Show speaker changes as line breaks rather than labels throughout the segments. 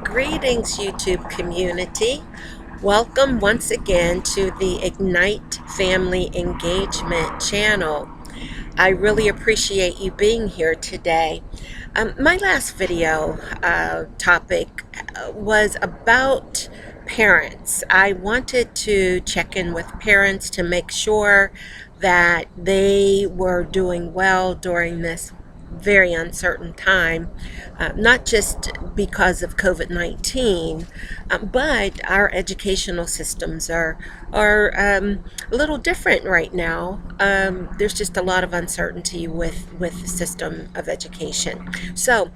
Greetings, YouTube community. Welcome once again to the Ignite Family Engagement channel. I really appreciate you being here today. My last video topic was about parents. I wanted to check in with parents to make sure that they were doing well during this very uncertain time, not just because of COVID-19, but our educational systems are a little different right now. There's just a lot of uncertainty with the system of education. So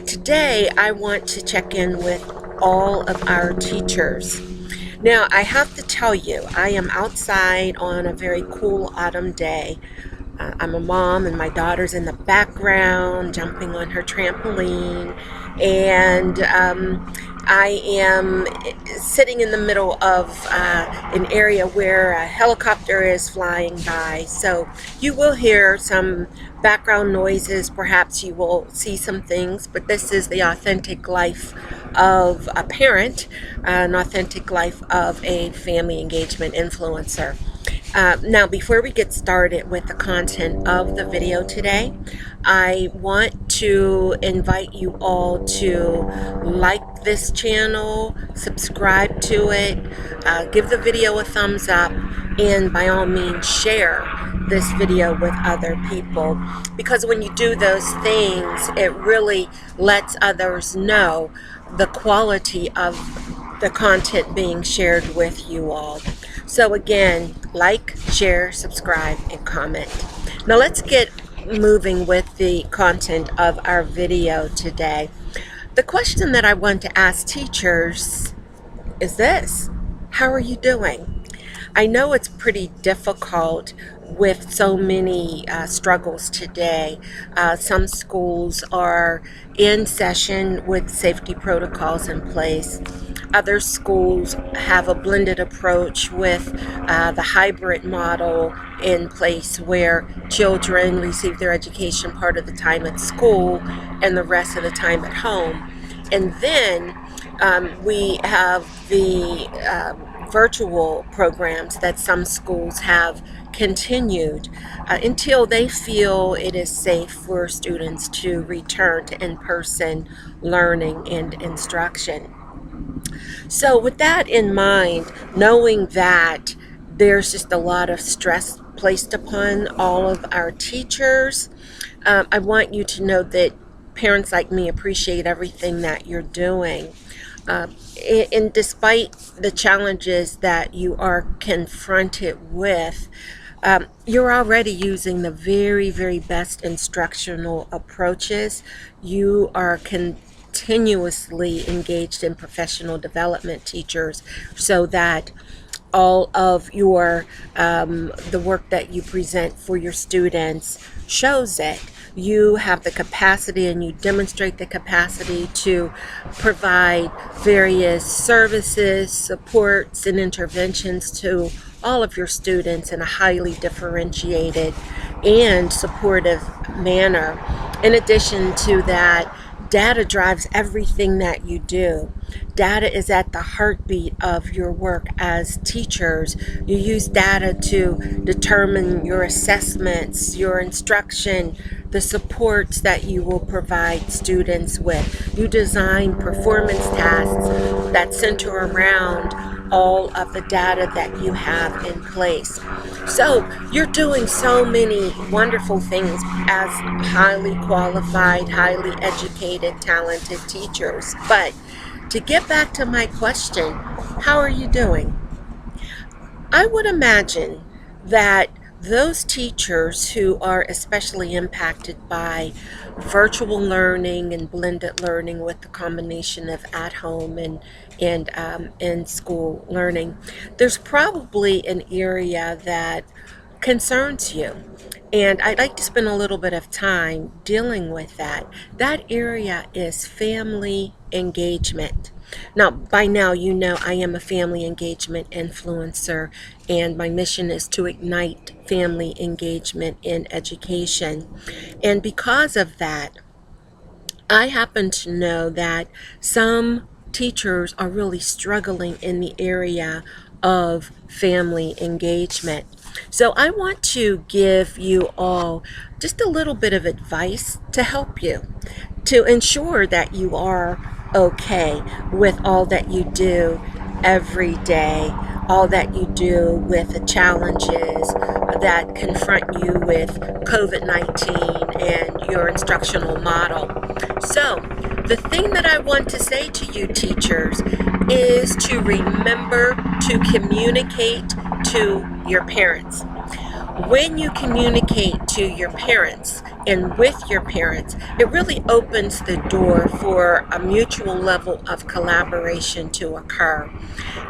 today I want to check in with all of our teachers. Now, I have to tell you, I am outside on a very cool autumn day. I'm a mom, and my daughter's in the background jumping on her trampoline, and I am sitting in the middle of an area where a helicopter is flying by. So you will hear some background noises, perhaps you will see some things, but this is the authentic life of a parent, an authentic life of a family engagement influencer. Now, before we get started with the content of the video today, I want to invite you all to like this channel, subscribe to it, give the video a thumbs up, and by all means share this video with other people, because when you do those things, it really lets others know the quality of the content being shared with you all. So again, like, share, subscribe, and comment. Now let's get moving with the content of our video today. The question that I want to ask teachers is this: how are you doing? I know it's pretty difficult with so many struggles today. Some schools are in session with safety protocols in place. Other schools have a blended approach with the hybrid model in place, where children receive their education part of the time at school and the rest of the time at home. And then we have the virtual programs that some schools have continued until they feel it is safe for students to return to in-person learning and instruction. So with that in mind, knowing that there's just a lot of stress placed upon all of our teachers, I want you to know that parents like me appreciate everything that you're doing. And despite the challenges that you are confronted with, you're already using the very, very best instructional approaches. You are continuously engaged in professional development, teachers, so that all of your the work that you present for your students shows it. You have the capacity, and you demonstrate the capacity to provide various services, supports, and interventions to all of your students in a highly differentiated and supportive manner. In addition to that, data drives everything that you do. Data is at the heartbeat of your work as teachers. You use data to determine your assessments, your instruction, the supports that you will provide students with. You design performance tasks that center around all of the data that you have in place. So you're doing so many wonderful things as highly qualified, highly educated, talented teachers. But to get back to my question, how are you doing? I would imagine that those teachers who are especially impacted by virtual learning and blended learning with the combination of at home and in school learning, there's probably an area that concerns you. And I'd like to spend a little bit of time dealing with that. That area is family engagement. Now, by now, you know I am a family engagement influencer, and my mission is to ignite family engagement in education. And because of that, I happen to know that some teachers are really struggling in the area of family engagement. So I want to give you all just a little bit of advice to help you, to ensure that you are okay with all that you do every day, all that you do with the challenges that confront you with COVID 19 and your instructional model. So, the thing that I want to say to you, teachers, is to remember to communicate to your parents. When you communicate to your parents and with your parents, it really opens the door for a mutual level of collaboration to occur.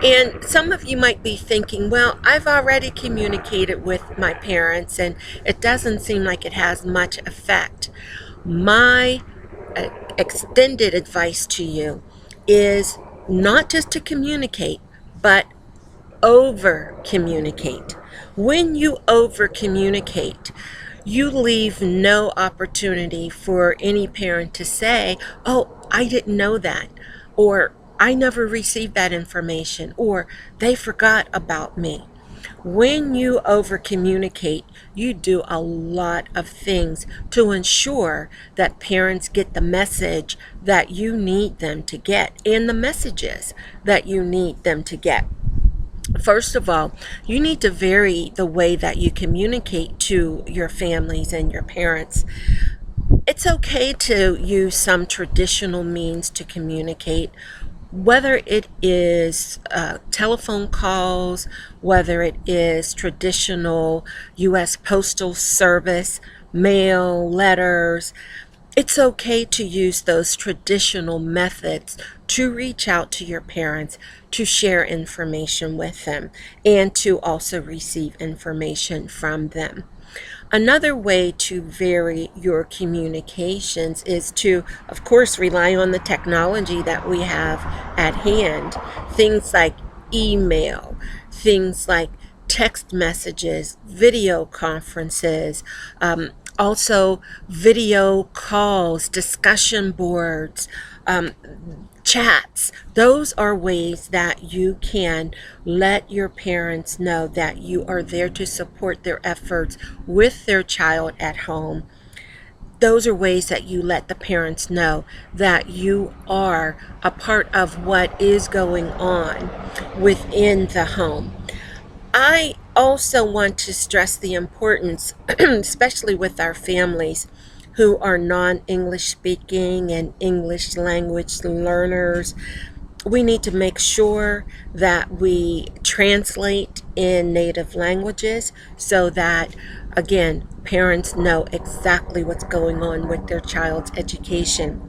And some of you might be thinking, well, I've already communicated with my parents and it doesn't seem like it has much effect. My extended advice to you is not just to communicate, but over communicate. When you over communicate, you leave no opportunity for any parent to say, oh, I didn't know that, or I never received that information, or they forgot about me. When you over communicate, you do a lot of things to ensure that parents get the message that you need them to get and the messages that you need them to get. First of all, you need to vary the way that you communicate to your families and your parents. It's okay to use some traditional means to communicate, whether it is telephone calls, whether it is traditional U.S. Postal Service, mail, letters. It's okay to use those traditional methods to reach out to your parents, to share information with them, and to also receive information from them. Another way to vary your communications is to, of course, rely on the technology that we have at hand. Things like email, things like text messages, video conferences, also video calls, discussion boards, chats. Those are ways that you can let your parents know that you are there to support their efforts with their child at home. Those are ways that you let the parents know that you are a part of what is going on within the home. I also want to stress the importance, especially with our families who are non-English speaking and English language learners. We need to make sure that we translate in native languages so that, again, parents know exactly what's going on with their child's education.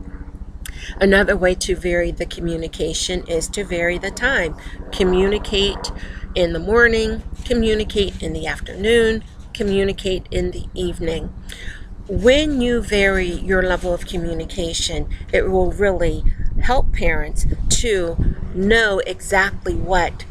Another way to vary the communication is to vary the time. Communicate in the morning, communicate in the afternoon, communicate in the evening. When you vary your level of communication, it will really help parents to know exactly what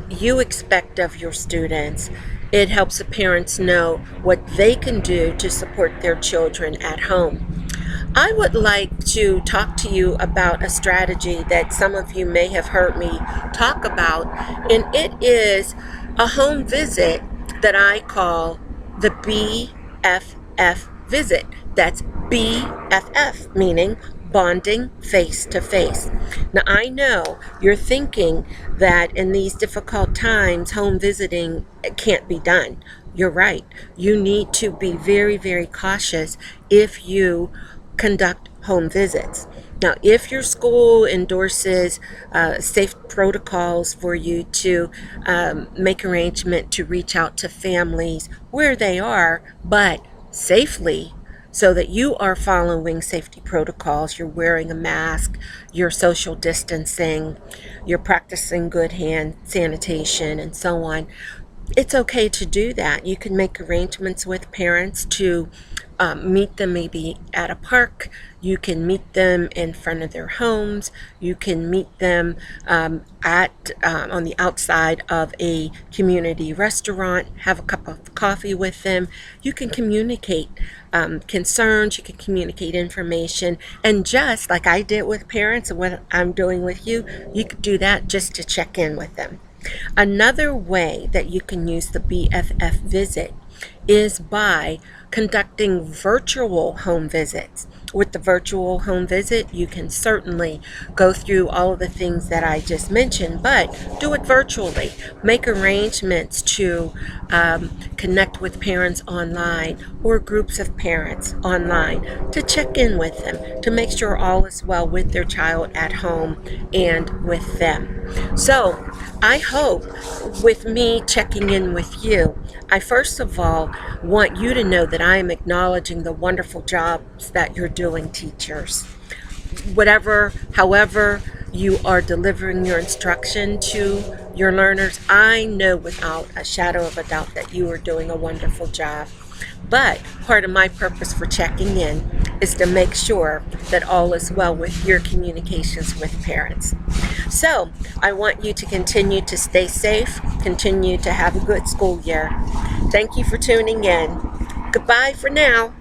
you expect of your students. It helps the parents know what they can do to support their children at home. I would like to talk to you about a strategy that some of you may have heard me talk about, and it is a home visit that I call the BFF visit. That's BFF, meaning bonding face to face. Now, I know you're thinking that in these difficult times, home visiting can't be done. You're right. You need to be very, very cautious if you conduct home visits. Now, if your school endorses safe protocols for you to make arrangement to reach out to families where they are, but safely, so that you are following safety protocols, you're wearing a mask, you're social distancing, you're practicing good hand sanitation, and so on, it's okay to do that. You can make arrangements with parents to meet them maybe at a park. You can meet them in front of their homes. You can meet them at on the outside of a community restaurant. Have a cup of coffee with them. You can communicate concerns. You can communicate information, and just like I did with parents and what I'm doing with you, you could do that just to check in with them. Another way that you can use the BFF visit is by conducting virtual home visits. With the virtual home visit, you can certainly go through all of the things that I just mentioned, but do it virtually. Make arrangements to connect with parents online or groups of parents online to check in with them, to make sure all is well with their child at home and with them. So, I hope with me checking in with you, I first of all want you to know that I am acknowledging the wonderful jobs that you're doing, teachers. However you are delivering your instruction to your learners, I know without a shadow of a doubt that you are doing a wonderful job. But part of my purpose for checking in is to make sure that all is well with your communications with parents. So I want you to continue to stay safe, continue to have a good school year. Thank you for tuning in. Goodbye for now.